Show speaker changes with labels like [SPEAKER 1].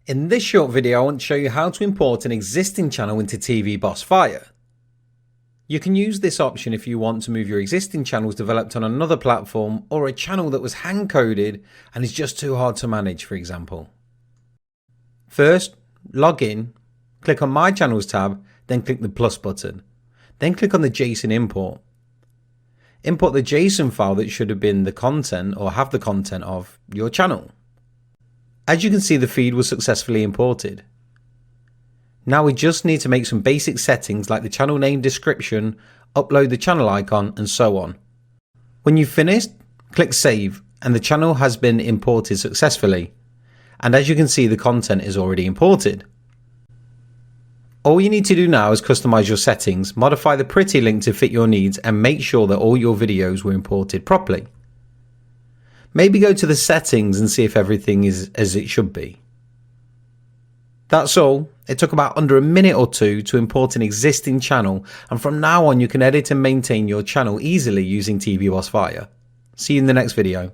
[SPEAKER 1] In this short video, I want to show you how to import an existing channel into TV Boss Fire. You can use this option if you want to move your existing channels developed on another platform or a channel that was hand-coded and is just too hard to manage, for example. First, log in, click on My Channels tab, then click the plus button. Then click on the JSON import. Import the JSON file that should have been the content or have the content of your channel. As you can see, the feed was successfully imported. Now we just need to make some basic settings like the channel name description, upload the channel icon, and so on. When you've finished, click save and the channel has been imported successfully. And as you can see, the content is already imported. All you need to do now is customize your settings, modify the pretty link to fit your needs, and make sure that all your videos were imported properly. Maybe go to the settings and see if everything is as it should be. That's all. It took about under a minute or two to import an existing channel, and from now on you can edit and maintain your channel easily using TV Boss Fire. See you in the next video.